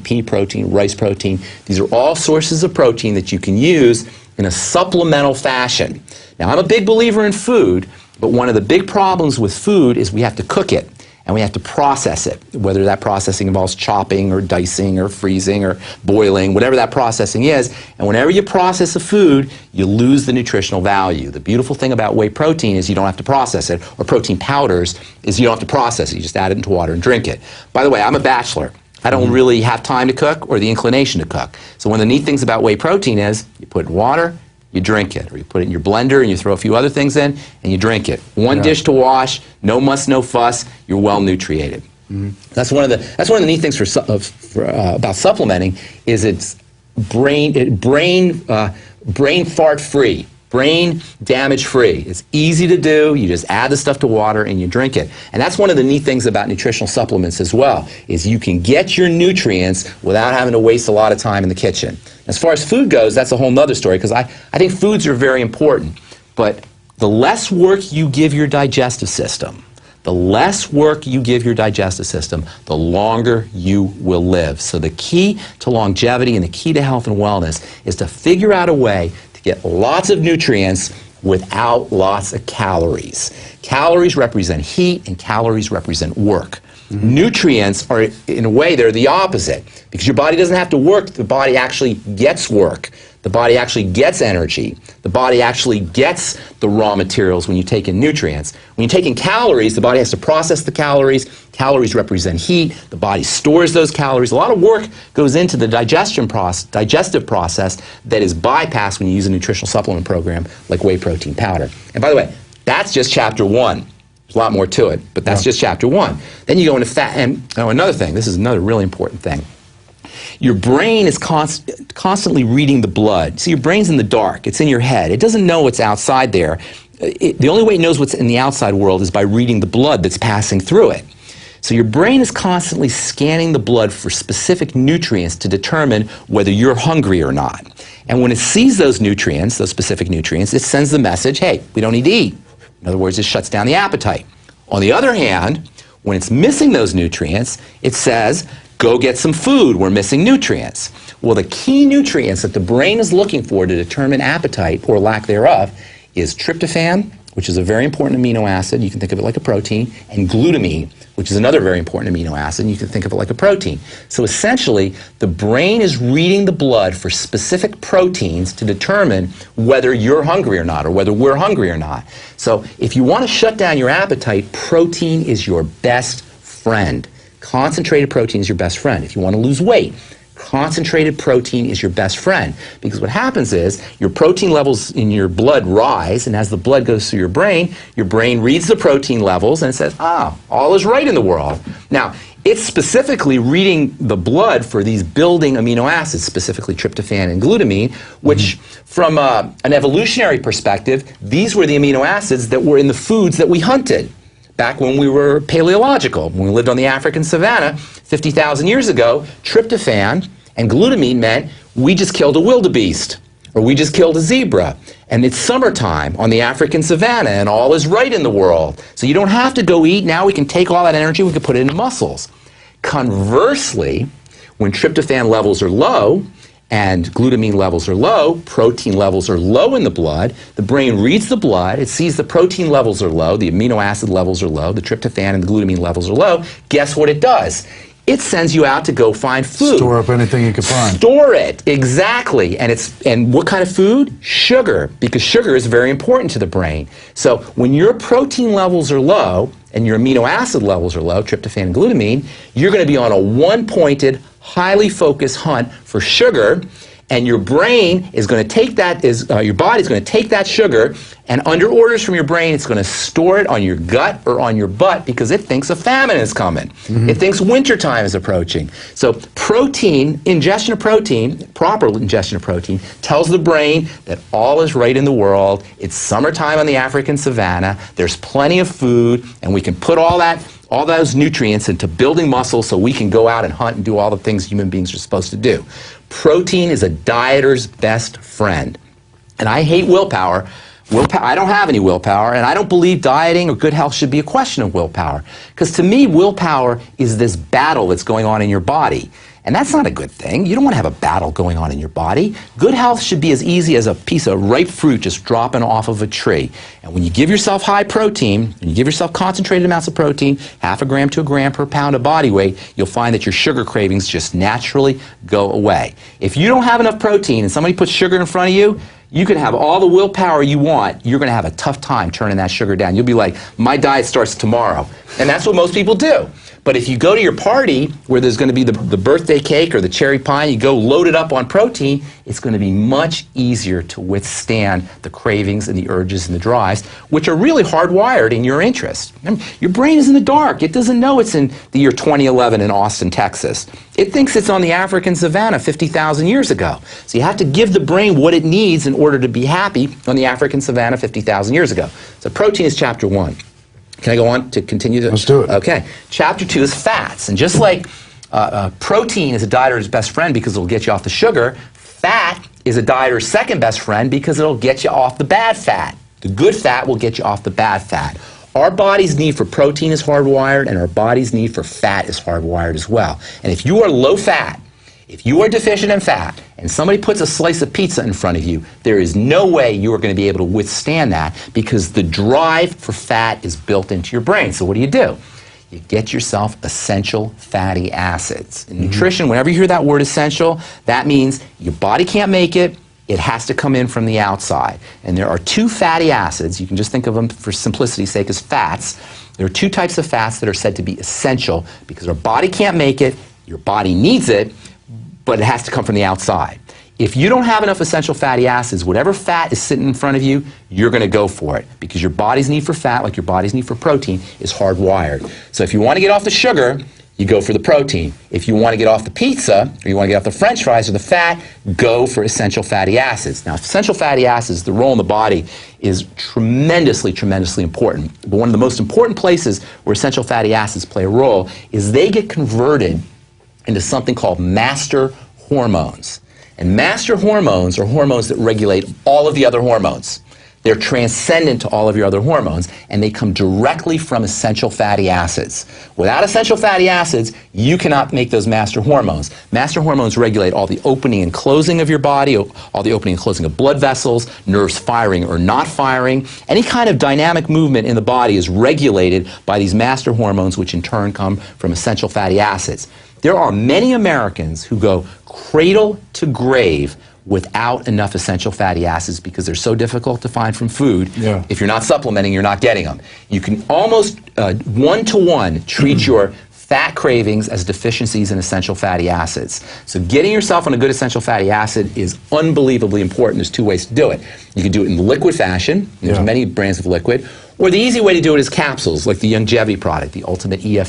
pea protein, rice protein. These are all sources of protein that you can use in a supplemental fashion. Now, I'm a big believer in food, but one of the big problems with food is we have to cook it and we have to process it, whether that processing involves chopping or dicing or freezing or boiling, whatever that processing is. And whenever you process a food, you lose the nutritional value. The beautiful thing about whey protein is you don't have to process it, or protein powders is you don't have to process it. You just add it into water and drink it. By the way, I'm a bachelor. I don't really have time to cook or the inclination to cook. So one of the neat things about whey protein is you put it in water, you drink it, or you put it in your blender and you throw a few other things in and you drink it. One dish to wash, no muss, no fuss. You're well nutriated. That's one of the neat things about supplementing is it's brain fart free. Brain damage free. It's easy to do. You just add the stuff to water and you drink it. And that's one of the neat things about nutritional supplements as well, is you can get your nutrients without having to waste a lot of time in the kitchen. As far as food goes, that's a whole nother story, because I think foods are very important. But the less work you give your digestive system, the longer you will live. So the key to longevity and the key to health and wellness is to figure out a way to get lots of nutrients without lots of calories. Calories represent heat and calories represent work. Nutrients are, in a way, they're the opposite. Because your body doesn't have to work, the body actually gets work. The body actually gets energy. The body actually gets the raw materials when you take in nutrients. When you take in calories, the body has to process the calories. Calories represent heat. The body stores those calories. A lot of work goes into the digestive process that is bypassed when you use a nutritional supplement program like whey protein powder. And by the way, that's just chapter 1. There's a lot more to it, but that's just chapter 1. Then you go into fat, and another thing, this is another really important thing. Your brain is constantly reading the blood. See, your brain's in the dark. It's in your head. It doesn't know what's outside there. The only way it knows what's in the outside world is by reading the blood that's passing through it. So your brain is constantly scanning the blood for specific nutrients to determine whether you're hungry or not. And when it sees those nutrients, those specific nutrients, it sends the message, hey, we don't need to eat. In other words, it shuts down the appetite. On the other hand, when it's missing those nutrients, it says, go get some food, we're missing nutrients. Well, the key nutrients that the brain is looking for to determine appetite, or lack thereof, is tryptophan, which is a very important amino acid, you can think of it like a protein, and glutamine, which is another very important amino acid, and you can think of it like a protein. So essentially, the brain is reading the blood for specific proteins to determine whether you're hungry or not, or whether we're hungry or not. So if you want to shut down your appetite, protein is your best friend. Concentrated protein is your best friend. If you want to lose weight, concentrated protein is your best friend, because what happens is your protein levels in your blood rise, and as the blood goes through your brain reads the protein levels and it says, all is right in the world. Now, it's specifically reading the blood for these building amino acids, specifically tryptophan and glutamine, which from an evolutionary perspective, these were the amino acids that were in the foods that we hunted. Back when we were paleological, when we lived on the African savanna 50,000 years ago, tryptophan and glutamine meant we just killed a wildebeest, or we just killed a zebra. And it's summertime on the African savanna, and all is right in the world. So you don't have to go eat. Now we can take all that energy, we can put it into muscles. Conversely, when tryptophan levels are low, and glutamine levels are low, protein levels are low in the blood, the brain reads the blood, it sees the protein levels are low, the amino acid levels are low, the tryptophan and the glutamine levels are low. Guess what it does? It sends you out to go find food. Store up anything you can find. Store it, exactly. And what kind of food? Sugar, because sugar is very important to the brain. So when your protein levels are low and your amino acid levels are low, tryptophan and glutamine, you're going to be on a one-pointed, highly focused hunt for sugar, and your brain is going to take that, your body is going to take that sugar, and under orders from your brain, it's going to store it on your gut or on your butt because it thinks a famine is coming. It thinks wintertime is approaching. So protein, ingestion of protein, proper ingestion of protein, tells the brain that all is right in the world. It's summertime on the African savanna. There's plenty of food, and we can put all those nutrients into building muscle so we can go out and hunt and do all the things human beings are supposed to do. Protein is a dieter's best friend. And I hate willpower. I don't have any willpower, and I don't believe dieting or good health should be a question of willpower. Because to me, willpower is this battle that's going on in your body. And that's not a good thing. You don't want to have a battle going on in your body. Good health should be as easy as a piece of ripe fruit just dropping off of a tree. And when you give yourself high protein, when you give yourself concentrated amounts of protein, 0.5 gram to a gram per pound of body weight, you'll find that your sugar cravings just naturally go away. If you don't have enough protein and somebody puts sugar in front of you, you can have all the willpower you want, you're going to have a tough time turning that sugar down. You'll be like, my diet starts tomorrow. And that's what most people do. But if you go to your party where there's going to be the birthday cake or the cherry pie, you go load it up on protein, it's going to be much easier to withstand the cravings and the urges and the drives, which are really hardwired in your interest. Your brain is in the dark. It doesn't know it's in the year 2011 in Austin, Texas. It thinks it's on the African savannah 50,000 years ago. So you have to give the brain what it needs in order to be happy on the African savannah 50,000 years ago. So protein is chapter 1. Can I go on to continue? Let's do it. Okay. Chapter 2 is fats. And just like protein is a dieter's best friend because it'll get you off the sugar, fat is a dieter's second best friend because it'll get you off the bad fat. The good fat will get you off the bad fat. Our body's need for protein is hardwired, and our body's need for fat is hardwired as well. And if you are low fat, if you are deficient in fat, and somebody puts a slice of pizza in front of you, there is no way you are going to be able to withstand that because the drive for fat is built into your brain. So what do? You get yourself essential fatty acids. In nutrition, whenever you hear that word essential, that means your body can't make it, it has to come in from the outside. And there are 2 fatty acids, you can just think of them for simplicity's sake as fats. There are 2 types of fats that are said to be essential because our body can't make it, your body needs it, but it has to come from the outside. If you don't have enough essential fatty acids, whatever fat is sitting in front of you, you're going to go for it because your body's need for fat, like your body's need for protein, is hardwired. So if you want to get off the sugar, you go for the protein. If you want to get off the pizza, or you want to get off the french fries or the fat, go for essential fatty acids. Now, essential fatty acids, the role in the body is tremendously, tremendously important. But one of the most important places where essential fatty acids play a role is they get converted into something called master hormones. And master hormones are hormones that regulate all of the other hormones. They're transcendent to all of your other hormones, and they come directly from essential fatty acids. Without essential fatty acids, you cannot make those master hormones. Master hormones regulate all the opening and closing of your body, all the opening and closing of blood vessels, nerves firing or not firing. Any kind of dynamic movement in the body is regulated by these master hormones, which in turn come from essential fatty acids. There are many Americans who go cradle to grave without enough essential fatty acids because they're so difficult to find from food. Yeah. If you're not supplementing, you're not getting them. You can almost one-to-one treat your fat cravings as deficiencies in essential fatty acids. So getting yourself on a good essential fatty acid is unbelievably important. There's 2 ways to do it. You can do it in liquid fashion. There's many brands of liquid. Or the easy way to do it is capsules, like the Youngevity product, the Ultimate EF